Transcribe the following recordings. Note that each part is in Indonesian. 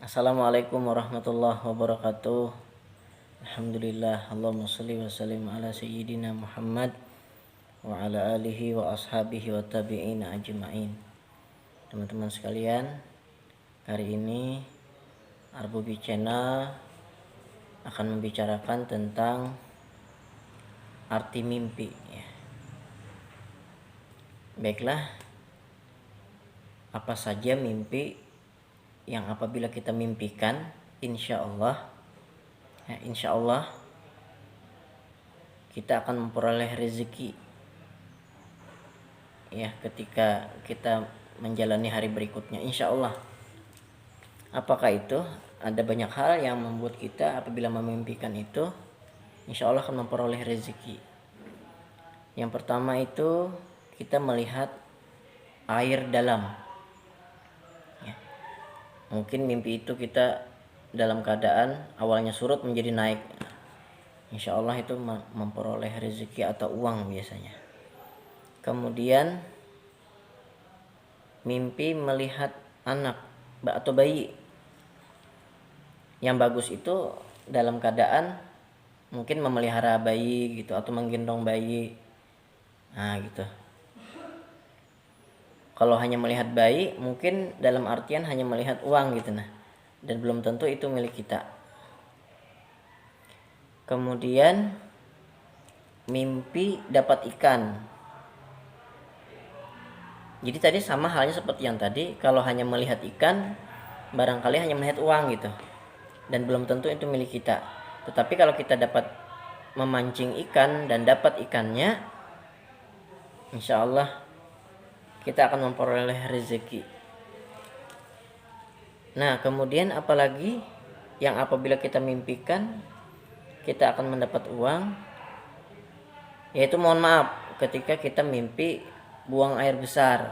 Assalamualaikum warahmatullahi wabarakatuh. Alhamdulillah, Allahumma sholli wa sallim ala sayyidina Muhammad wa ala alihi wa ashabihi wa tabi'ina ajma'in. Teman-teman sekalian, hari ini Arbubi Channel akan membicarakan tentang arti mimpi. Baiklah, apa saja mimpi yang apabila kita mimpikan, insya Allah kita akan memperoleh rezeki ketika kita menjalani hari berikutnya, insya Allah. Apakah itu? Ada banyak hal yang membuat kita apabila memimpikan itu insya Allah akan memperoleh rezeki. Yang pertama itu kita melihat air dalam. Mungkin mimpi itu kita dalam keadaan awalnya surut menjadi naik. Insya Allah itu memperoleh rezeki atau uang biasanya. Kemudian mimpi melihat anak atau bayi. Yang bagus itu dalam keadaan mungkin memelihara bayi gitu atau menggendong bayi. Nah gitu. Kalau hanya melihat bayi, mungkin dalam artian hanya melihat uang gitu dan belum tentu itu milik kita. Kemudian mimpi dapat ikan. Jadi tadi sama halnya seperti yang tadi, kalau hanya melihat ikan, barangkali hanya melihat uang gitu. Dan belum tentu itu milik kita. Tetapi kalau kita dapat memancing ikan dan dapat ikannya, insya Allah kita akan memperoleh rezeki. Nah, kemudian apalagi yang apabila kita mimpikan kita akan mendapat uang, yaitu mohon maaf ketika kita mimpi buang air besar.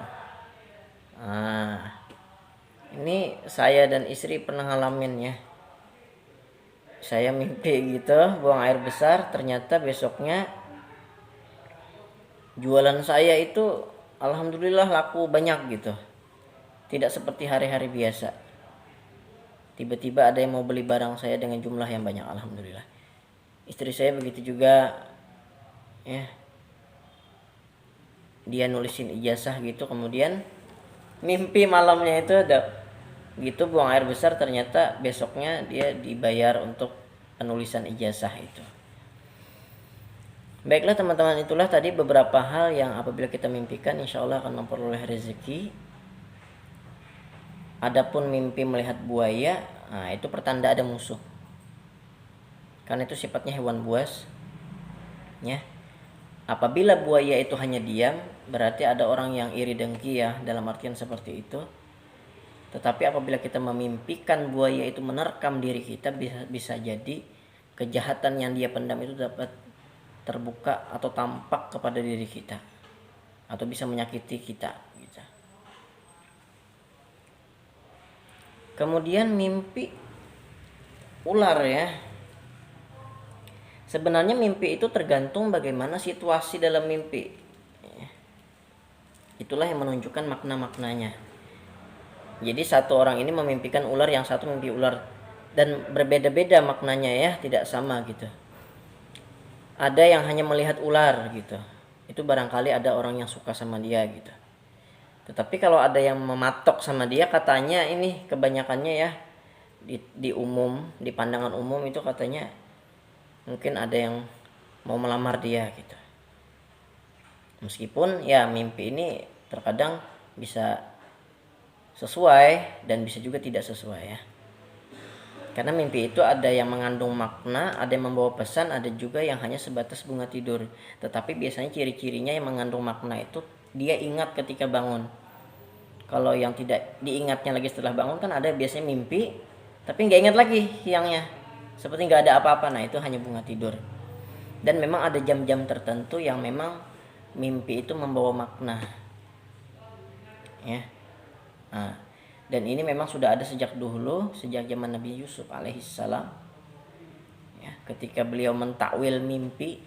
Nah, ini saya dan istri pernah ngalamin ya. Saya mimpi gitu buang air besar, ternyata besoknya jualan saya itu alhamdulillah laku banyak gitu. Tidak seperti hari-hari biasa. Tiba-tiba ada yang mau beli barang saya dengan jumlah yang banyak, alhamdulillah. Istri saya begitu juga ya. Dia nulisin ijazah gitu, kemudian mimpi malamnya itu ada gitu buang air besar, ternyata besoknya dia dibayar untuk penulisan ijazah itu. Baiklah teman-teman, itulah tadi beberapa hal yang apabila kita mimpikan insya Allah akan memperoleh rezeki. Adapun mimpi melihat buaya, nah itu pertanda ada musuh. Karena itu sifatnya hewan buas. Ya. Apabila buaya itu hanya diam, berarti ada orang yang iri dengki ya, dalam artian seperti itu. Tetapi apabila kita memimpikan buaya itu menerkam diri kita, bisa jadi kejahatan yang dia pendam itu dapat terbuka atau tampak kepada diri kita atau bisa menyakiti kita gitu. Kemudian mimpi ular ya. Sebenarnya mimpi itu tergantung bagaimana situasi dalam mimpi. Itulah yang menunjukkan makna-maknanya. Jadi satu orang ini memimpikan ular, yang satu mimpi ular, dan berbeda-beda maknanya ya, tidak sama gitu. Ada yang hanya melihat ular gitu, itu barangkali ada orang yang suka sama dia gitu. Tetapi kalau ada yang mematok sama dia, katanya ini kebanyakannya ya di umum, di pandangan umum itu katanya mungkin ada yang mau melamar dia gitu. Meskipun ya mimpi ini terkadang bisa sesuai dan bisa juga tidak sesuai ya. Karena mimpi itu ada yang mengandung makna, ada yang membawa pesan, ada juga yang hanya sebatas bunga tidur. Tetapi biasanya ciri-cirinya yang mengandung makna itu dia ingat ketika bangun. Kalau yang tidak diingatnya lagi setelah bangun kan ada biasanya mimpi, tapi nggak ingat lagi siangnya. Seperti nggak ada apa-apa, nah itu hanya bunga tidur. Dan memang ada jam-jam tertentu yang memang mimpi itu membawa makna. Ya. Nah, dan ini memang sudah ada sejak dulu, sejak zaman Nabi Yusuf alaihissalam ya, ketika beliau mentakwil mimpi.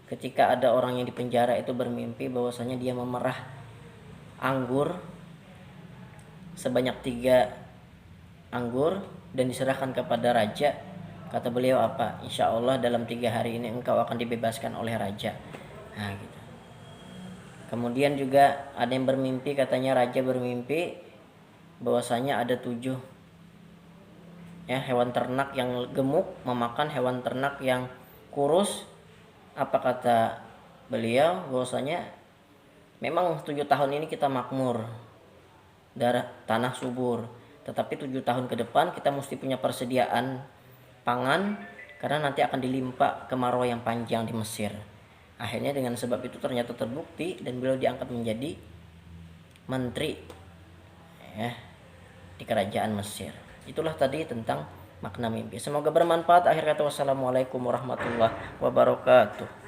Ketika ada orang yang dipenjara itu bermimpi bahwasanya dia memerah anggur sebanyak 3 anggur dan diserahkan kepada raja. Kata beliau apa? Insya Allah dalam 3 hari ini engkau akan dibebaskan oleh raja. Nah gitu. Kemudian juga ada yang bermimpi, katanya raja bermimpi bahwasanya ada 7 ya hewan ternak yang gemuk memakan hewan ternak yang kurus. Apa kata beliau? Bahwasanya memang 7 tahun ini kita makmur, tanah subur, tetapi 7 tahun ke depan kita mesti punya persediaan pangan karena nanti akan dilimpa kemarau yang panjang di Mesir. Akhirnya dengan sebab itu ternyata terbukti dan beliau diangkat menjadi menteri ya di kerajaan Mesir. Itulah tadi tentang makna mimpi. Semoga bermanfaat. Akhir kata wassalamualaikum warahmatullahi wabarakatuh.